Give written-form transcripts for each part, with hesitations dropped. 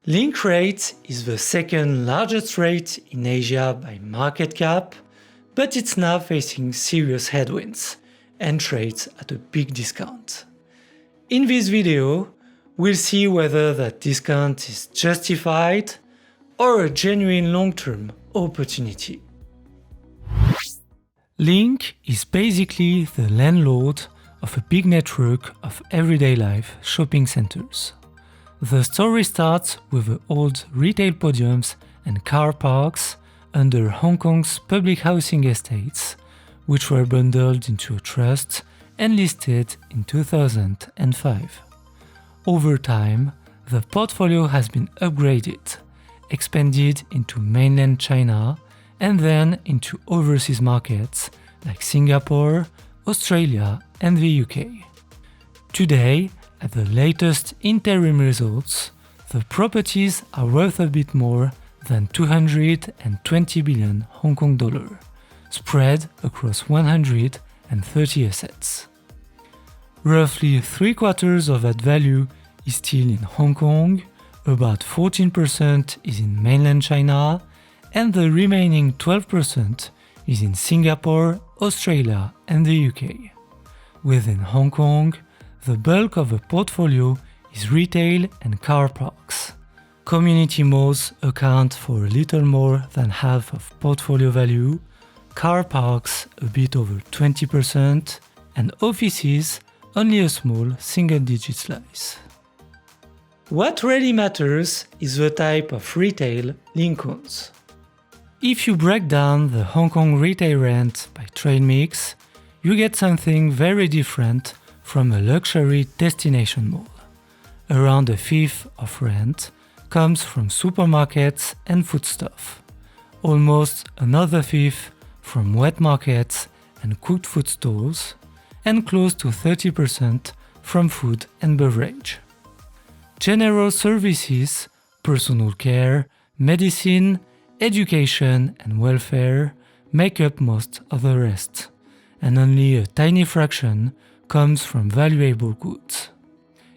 Link REIT is the second largest REIT in Asia by market cap, but it's now facing serious headwinds and trades at a big discount. In this video, we'll see whether that discount is justified or a genuine long-term opportunity. Link is basically the landlord of a big network of everyday life shopping centers. The story starts with the old retail podiums and car parks under Hong Kong's public housing estates, which were bundled into a trust and listed in 2005. Over time, the portfolio has been upgraded, expanded into mainland China, and then into overseas markets like Singapore, Australia, and the UK. Today, at the latest interim results, the properties are worth a bit more than 220 billion Hong Kong dollar, spread across 130 assets. Roughly 3/4 of that value is still in Hong Kong, about 14% is in mainland China, and the remaining 12% is in Singapore, Australia, and the UK. Within Hong Kong, the bulk of the portfolio is retail and car parks. Community malls account for a little more than half of portfolio value, car parks a bit over 20%, and offices only a small single-digit slice. What really matters is the type of retail Link owns. If you break down the Hong Kong retail rent by trade mix, you get something very different from a luxury destination mall. Around a fifth of rent comes from supermarkets and foodstuff, almost another fifth from wet markets and cooked food stores, and close to 30% from food and beverage. General services, personal care, medicine, education, and welfare make up most of the rest, and only a tiny fraction comes from valuable goods.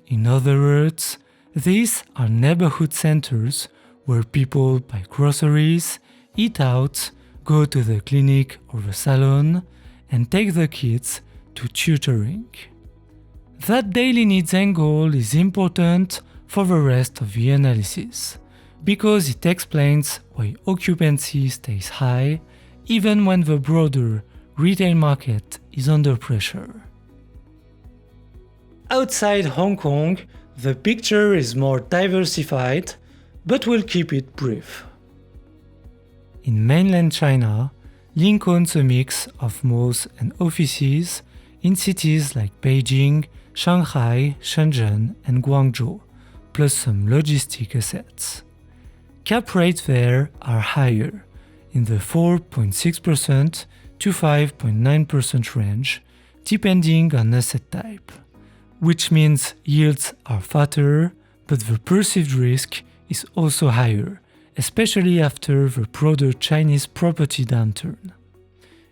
In other words, these are neighborhood centers where people buy groceries, eat out, go to the clinic or the salon, and take the kids to tutoring. That daily needs angle is important for the rest of the analysis, because it explains why occupancy stays high even when the broader retail market is under pressure. Outside Hong Kong, the picture is more diversified, but we'll keep it brief. In mainland China, Link owns a mix of malls and offices in cities like Beijing, Shanghai, Shenzhen, and Guangzhou, plus some logistic assets. Cap rates there are higher, in the 4.6% to 5.9% range, depending on asset type, which means yields are fatter, but the perceived risk is also higher, especially after the broader Chinese property downturn.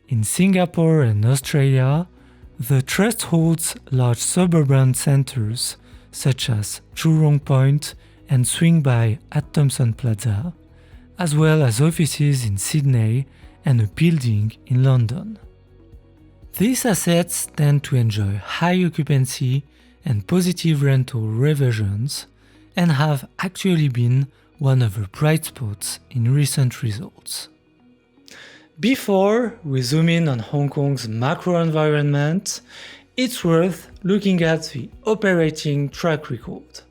In Singapore and Australia, the trust holds large suburban centers such as Jurong Point and Swing By at Thomson Plaza, as well as offices in Sydney and a building in London. These assets tend to enjoy high occupancy and positive rental reversions, and have actually been one of the bright spots in recent results. Before we zoom in on Hong Kong's macro environment, it's worth looking at the operating track record.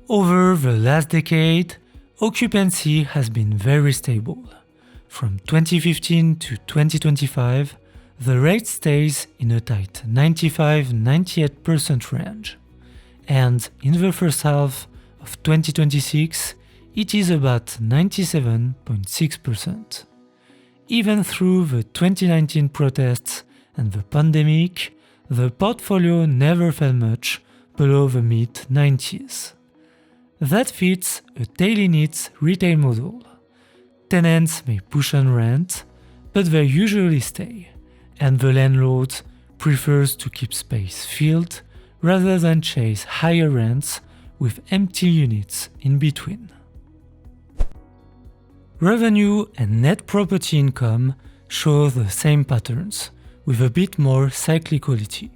Over the last decade, occupancy has been very stable. From 2015 to 2025, the rate stays in a tight 95-98% range, and in the first half of 2026, it is about 97.6%. Even through the 2019 protests and the pandemic, the portfolio never fell much below the mid-90s. That fits a daily needs retail model. Tenants may push on rent, but they usually stay, and the landlord prefers to keep space filled rather than chase higher rents with empty units in between. Revenue and net property income show the same patterns, with a bit more cyclicality.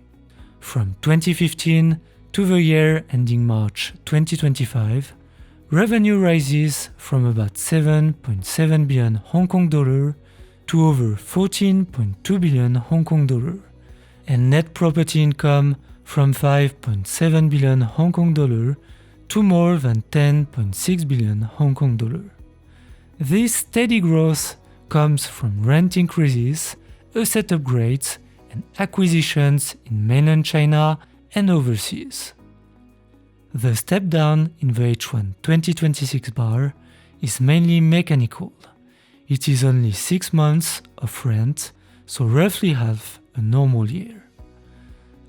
From 2015 to the year ending March 2025, revenue rises from about 7.7 billion Hong Kong dollar to over 14.2 billion Hong Kong dollar, and net property income from 5.7 billion Hong Kong dollar to more than 10.6 billion Hong Kong dollar. This steady growth comes from rent increases, asset upgrades, and acquisitions in mainland China and overseas. The step down in the H1 2026 bar is mainly mechanical. It is only 6 months of rent, so roughly half a normal year.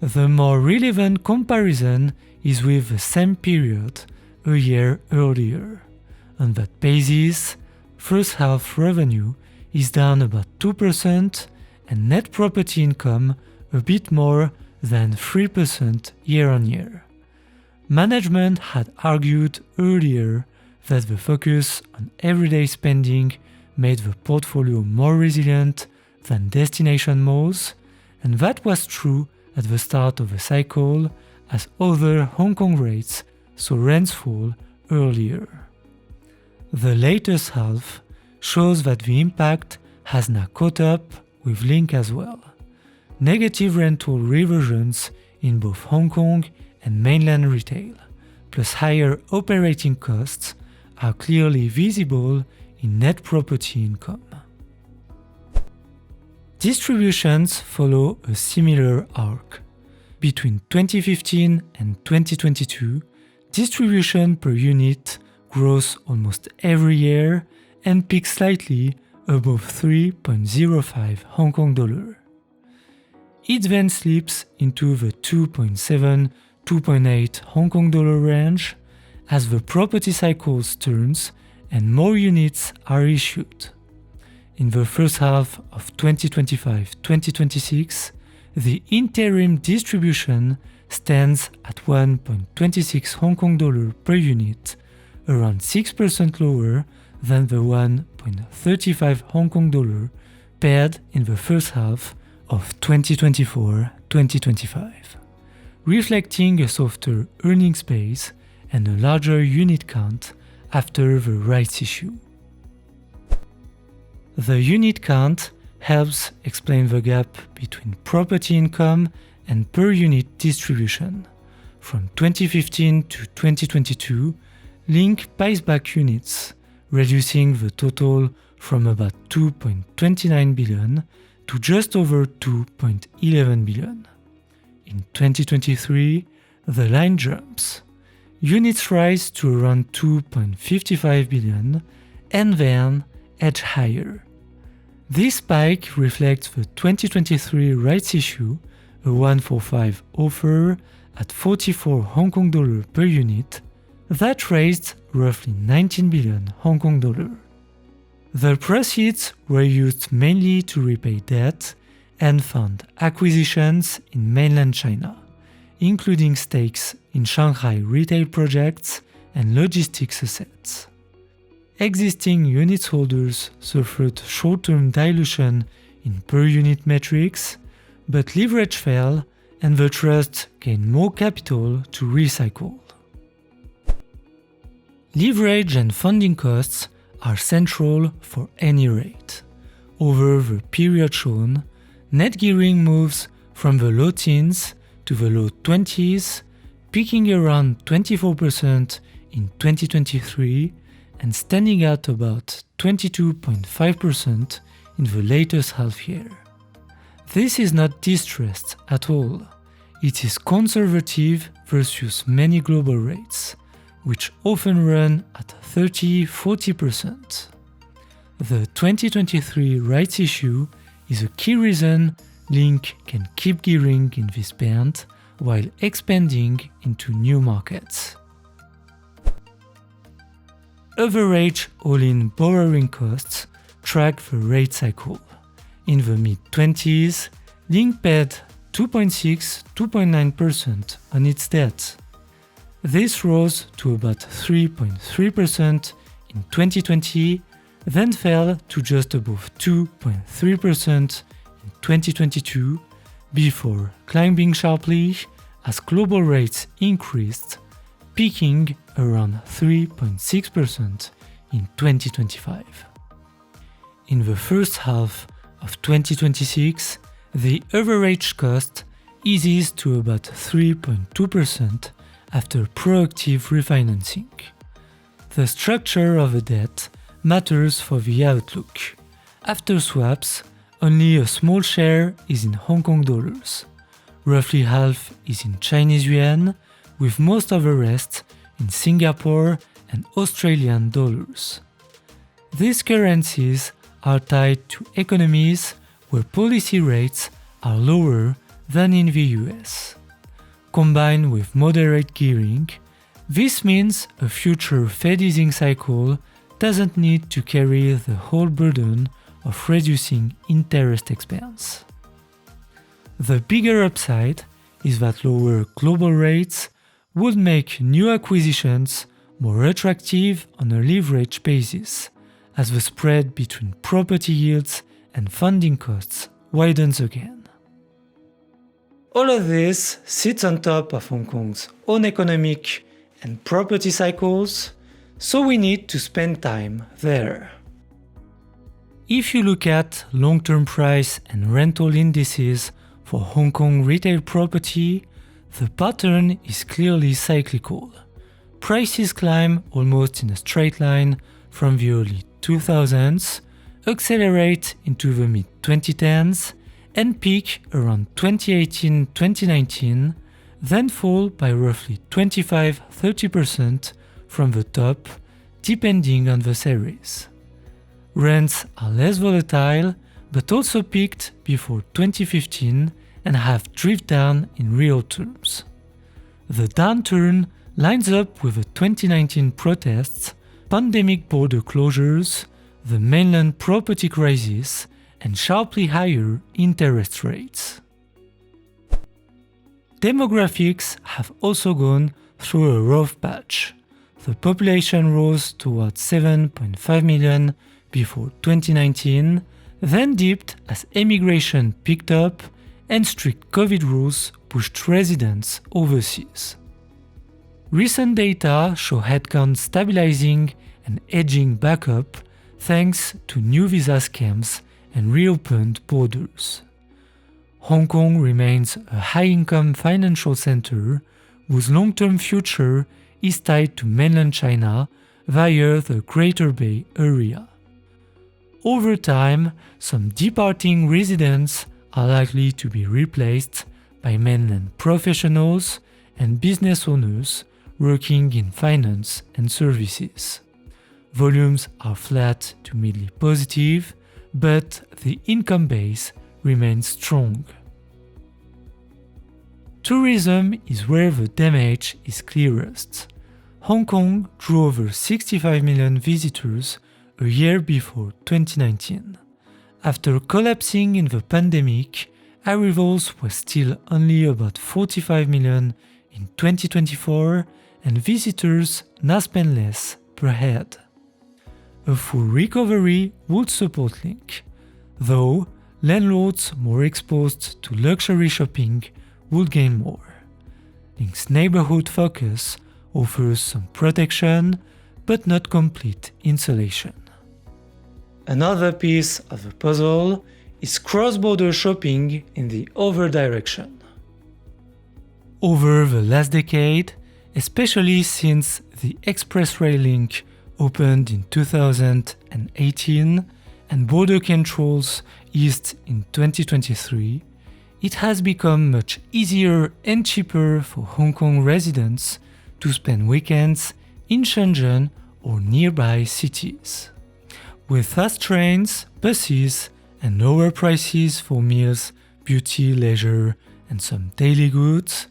The more relevant comparison is with the same period a year earlier. On that basis, first half revenue is down about 2% and net property income a bit more than 3% year on year. Management had argued earlier that the focus on everyday spending made the portfolio more resilient than destination malls, and that was true at the start of the cycle as other Hong Kong rates saw rents fall earlier. The latest half shows that the impact has now caught up with Link as well. Negative rental reversions in both Hong Kong and mainland retail, plus higher operating costs, are clearly visible in net property income. Distributions follow a similar arc. Between 2015 and 2022, distribution per unit grows almost every year and peaks slightly above 3.05 Hong Kong dollar. It then slips into the 2.7-2.8 Hong Kong dollar range as the property cycles turns and more units are issued. In the first half of 2025-2026, the interim distribution stands at 1.26 Hong Kong dollar per unit, around 6% lower than the 1.35 Hong Kong dollar paid in the first half of 2024-2025, reflecting a softer earnings base and a larger unit count after the rights issue. The unit count helps explain the gap between property income and per unit distribution. From 2015 to 2022, Link buys back units, reducing the total from about 2.29 billion to just over 2.11 billion. In 2023, the line jumps. Units rise to around 2.55 billion and then edge higher. This spike reflects the 2023 rights issue, a 145 offer at 44 Hong Kong dollar per unit that raised roughly 19 billion Hong Kong dollar. The proceeds were used mainly to repay debt and fund acquisitions in mainland China, including stakes in Shanghai retail projects and logistics assets. Existing unit holders suffered short-term dilution in per-unit metrics, but leverage fell and the trust gained more capital to recycle. Leverage and funding costs are central for any REIT. Over the period shown, net gearing moves from the low teens to the low 20s, peaking around 24% in 2023 and standing at about 22.5% in the latest half year. This is not distressed at all. It is conservative versus many global rates, which often run at 30-40%. The 2023 rights issue is a key reason Link can keep gearing in this band while expanding into new markets. Average all-in borrowing costs track the rate cycle. In the mid-20s, Link paid 2.6-2.9% on its debt. This rose to about 3.3% in 2020, then fell to just above 2.3% in 2022, before climbing sharply as global rates increased, peaking around 3.6% in 2025. In the first half of 2026, the average cost eases to about 3.2% after proactive refinancing. The structure of the debt matters for the outlook. After swaps, only a small share is in Hong Kong dollars. Roughly half is in Chinese yuan, with most of the rest in Singapore and Australian dollars. These currencies are tied to economies where policy rates are lower than in the US. Combined with moderate gearing, this means a future Fed easing cycle doesn't need to carry the whole burden of reducing interest expense. The bigger upside is that lower global rates would make new acquisitions more attractive on a leverage basis, as the spread between property yields and funding costs widens again. All of this sits on top of Hong Kong's own economic and property cycles, so we need to spend time there. If you look at long-term price and rental indices for Hong Kong retail property, the pattern is clearly cyclical. Prices climb almost in a straight line from the early 2000s, accelerate into the mid-2010s, and peak around 2018-2019, then fall by roughly 25-30% from the top, depending on the series. Rents are less volatile, but also peaked before 2015 and have drifted down in real terms. The downturn lines up with the 2019 protests, pandemic border closures, the mainland property crisis, and sharply higher interest rates. Demographics have also gone through a rough patch. The population rose towards 7.5 million before 2019, then dipped as emigration picked up and strict COVID rules pushed residents overseas. Recent data show headcount stabilizing and edging back up thanks to new visa scams and reopened borders. Hong Kong remains a high-income financial center whose long-term future is tied to mainland China via the Greater Bay Area. Over time, some departing residents are likely to be replaced by mainland professionals and business owners working in finance and services. Volumes are flat to mildly positive, but the income base remains strong. Tourism is where the damage is clearest. Hong Kong drew over 65 million visitors a year before 2019. After collapsing in the pandemic, arrivals were still only about 45 million in 2024, and visitors now spend less per head. A full recovery would support Link, though landlords more exposed to luxury shopping would gain more. Link's neighborhood focus offers some protection, but not complete insulation. Another piece of the puzzle is cross-border shopping in the other direction. Over the last decade, especially since the express rail link opened in 2018 and border controls eased in 2023, it has become much easier and cheaper for Hong Kong residents to spend weekends in Shenzhen or nearby cities. With fast trains, buses, and lower prices for meals, beauty, leisure, and some daily goods,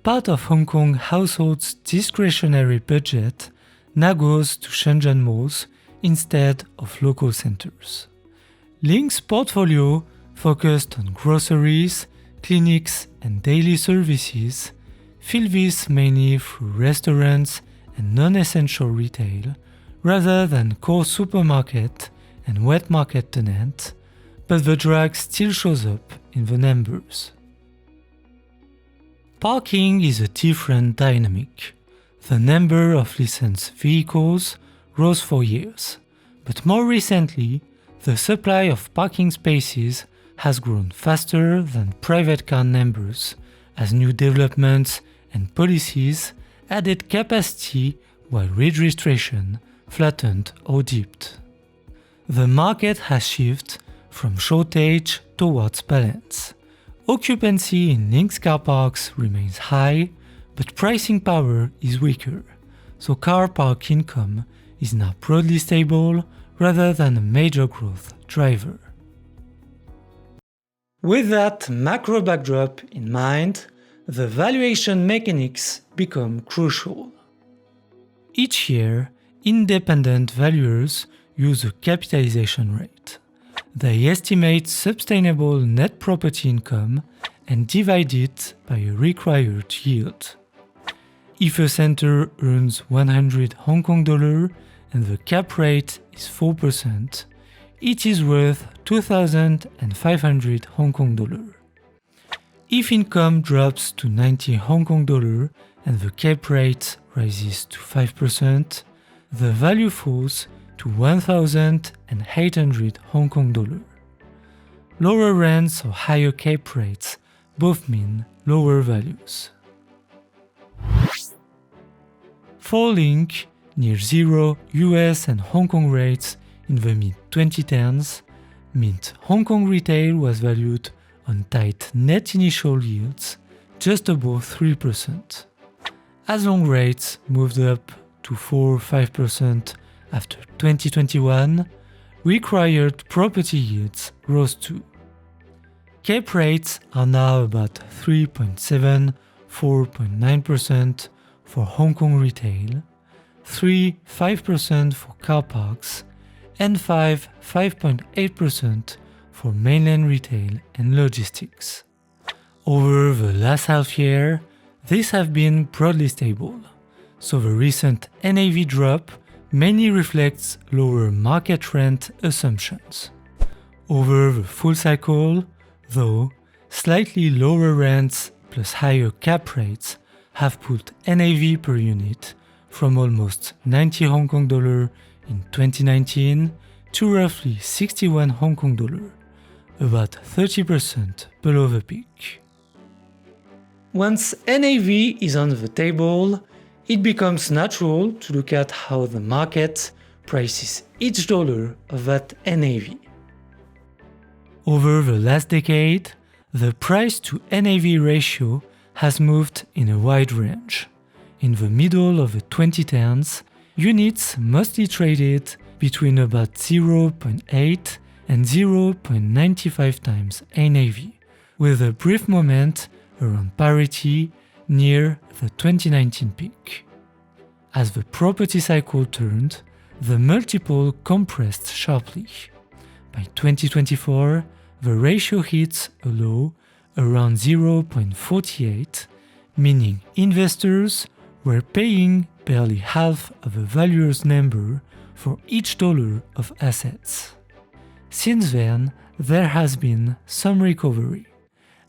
part of Hong Kong households' discretionary budget now goes to Shenzhen malls instead of local centers. Link's portfolio focused on groceries, clinics, and daily services fill this mainly through restaurants and non-essential retail, rather than core supermarket and wet market tenant, but the drag still shows up in the numbers. Parking is a different dynamic. The number of licensed vehicles rose for years, but more recently, the supply of parking spaces has grown faster than private car numbers, as new developments and policies added capacity while registration flattened or dipped. The market has shifted from shortage towards balance. Occupancy in Link's car parks remains high, but pricing power is weaker, so car park income is now broadly stable rather than a major growth driver. With that macro backdrop in mind, the valuation mechanics become crucial. Each year, independent valuers use a capitalization rate. They estimate sustainable net property income and divide it by a required yield. If a center earns 100 Hong Kong dollar and the cap rate is 4%, it is worth 2,500 Hong Kong dollar. If income drops to 90 Hong Kong dollar and the cap rate rises to 5%, the value falls to 1,800 Hong Kong dollar. Lower rents or higher cap rates both mean lower values. For Link, near zero US and Hong Kong rates in the mid-2010s meant Hong Kong retail was valued on tight net initial yields just above 3%. As long rates moved up to 4-5% after 2021, required property yields rose too. Cap rates are now about 3.7-4.9% for Hong Kong retail, 3-5% for car parks, and 5-5.8% for mainland retail and logistics. Over the last half year, these have been broadly stable, so the recent NAV drop mainly reflects lower market rent assumptions. Over the full cycle, though, slightly lower rents plus higher cap rates have put NAV per unit from almost 90 Hong Kong dollar in 2019 to roughly 61 Hong Kong dollar, about 30% below the peak. Once NAV is on the table, it becomes natural to look at how the market prices each dollar of that NAV. Over the last decade, the price to NAV ratio has moved in a wide range. In the middle of the 2010s, units mostly traded between about 0.8 and 0.95 times NAV, with a brief moment around parity near the 2019 peak. As the property cycle turned, the multiple compressed sharply. By 2024, the ratio hits a low around 0.48, meaning investors were paying barely half of a valuer's number for each dollar of assets. Since then, there has been some recovery.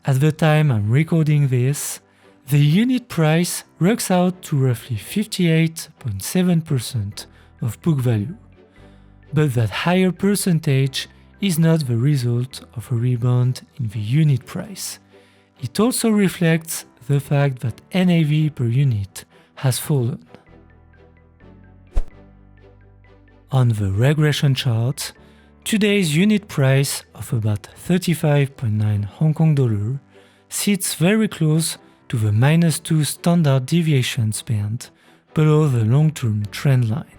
At the time I'm recording this, the unit price works out to roughly 58.7% of book value. But that higher percentage is not the result of a rebound in the unit price. It also reflects the fact that NAV per unit has fallen. On the regression chart, today's unit price of about 35.9 Hong Kong dollar sits very close to the -2 standard deviations band below the long-term trend line.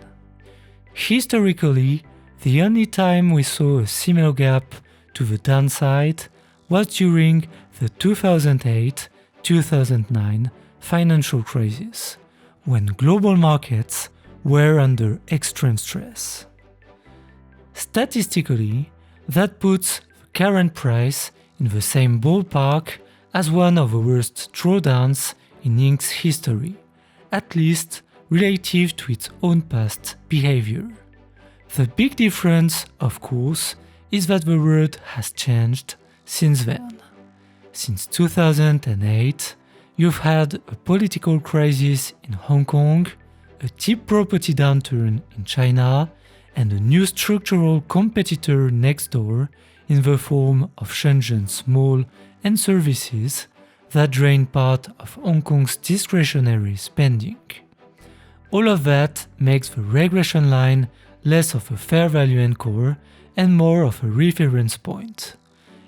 Historically, the only time we saw a similar gap to the downside was during the 2008-2009 financial crisis, when global markets were under extreme stress. Statistically, that puts the current price in the same ballpark as one of the worst drawdowns in Link's history, at least relative to its own past behavior. The big difference, of course, is that the world has changed since then. Since 2008, you've had a political crisis in Hong Kong, a deep property downturn in China, and a new structural competitor next door in the form of Shenzhen's mall and services that drain part of Hong Kong's discretionary spending. All of that makes the regression line less of a fair value anchor and more of a reference point.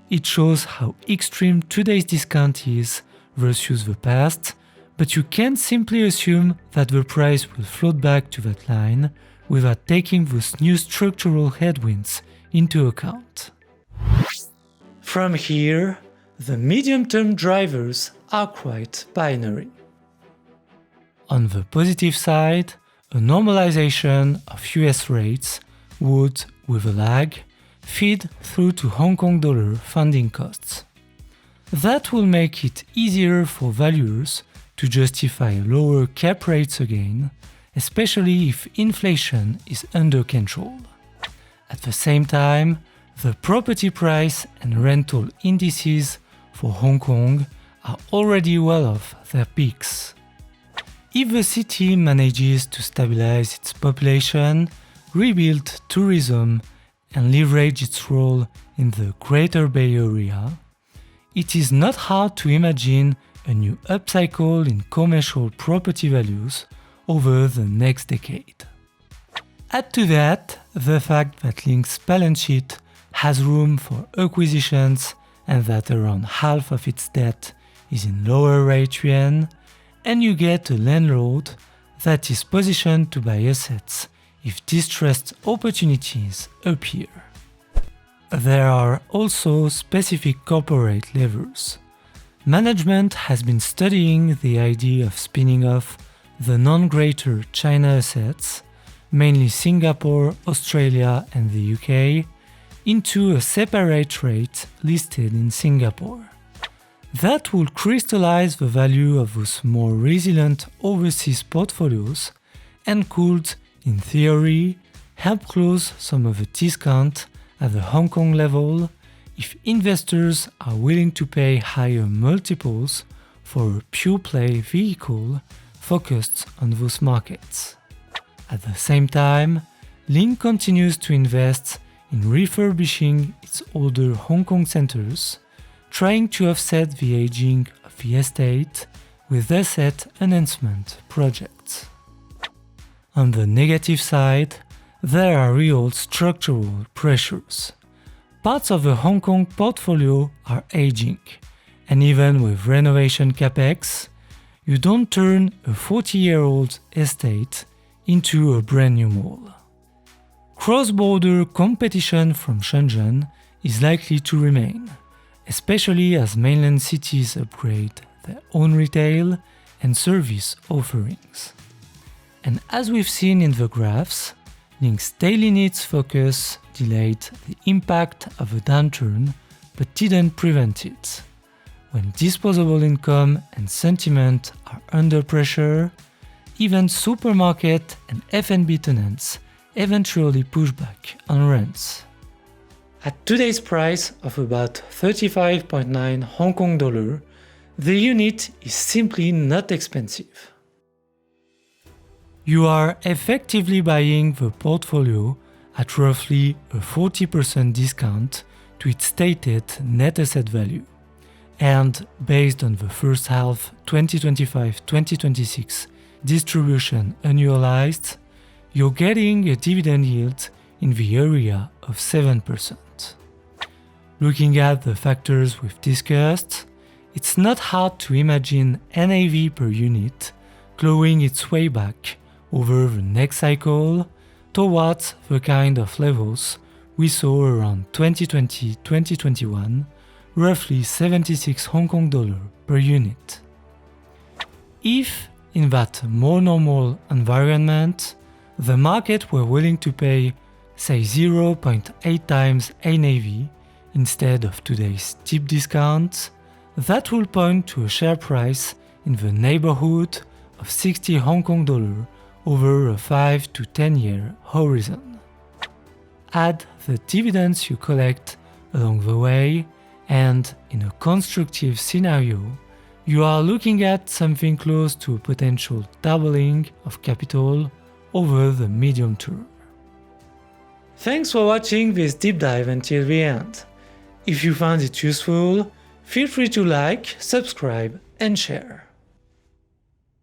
It shows how extreme today's discount is versus the past, but you can't simply assume that the price will float back to that line without taking those new structural headwinds into account. From here, the medium-term drivers are quite binary. On the positive side, a normalization of US rates would, with a lag, feed through to Hong Kong dollar funding costs. That will make it easier for valuers to justify lower cap rates again, especially if inflation is under control. At the same time, the property price and rental indices for Hong Kong are already well off their peaks. If the city manages to stabilize its population, rebuild tourism, and leverage its role in the Greater Bay Area, it is not hard to imagine a new upcycle in commercial property values over the next decade. Add to that the fact that Link's balance sheet has room for acquisitions and that around half of its debt is in lower rate yuan, and you get a landlord that is positioned to buy assets if distressed opportunities appear. There are also specific corporate levers. Management has been studying the idea of spinning off the non-Greater China assets, mainly Singapore, Australia and the UK, into a separate REIT listed in Singapore. That will crystallize the value of those more resilient overseas portfolios and could, in theory, help close some of the discount at the Hong Kong level if investors are willing to pay higher multiples for a pure-play vehicle focused on those markets. At the same time, Link continues to invest in refurbishing its older Hong Kong centers, trying to offset the aging of the estate with asset enhancement projects. On the negative side, there are real structural pressures. Parts of the Hong Kong portfolio are aging, and even with renovation capex, you don't turn a 40-year-old estate into a brand new mall. Cross-border competition from Shenzhen is likely to remain, especially as mainland cities upgrade their own retail and service offerings. And as we've seen in the graphs, Link's daily needs focus delayed the impact of a downturn but didn't prevent it. When disposable income and sentiment are under pressure, even supermarket and F&B tenants eventually push back on rents. At today's price of about 35.9 Hong Kong dollar, the unit is simply not expensive. You are effectively buying the portfolio at roughly a 40% discount to its stated net asset value. And based on the first half 2025-2026 distribution annualized, you're getting a dividend yield in the area of 7%. Looking at the factors we've discussed, it's not hard to imagine NAV per unit clawing its way back over the next cycle towards the kind of levels we saw around 2020-2021, roughly 76 Hong Kong dollar per unit. If, in that more normal environment, the market were willing to pay, say 0.8 times NAV instead of today's deep discounts, that will point to a share price in the neighborhood of 60 Hong Kong dollar over a 5 to 10 year horizon. Add the dividends you collect along the way, and in a constructive scenario, you are looking at something close to a potential doubling of capital over the medium term. Thanks for watching this deep dive until the end. If you found it useful, feel free to like, subscribe, and share.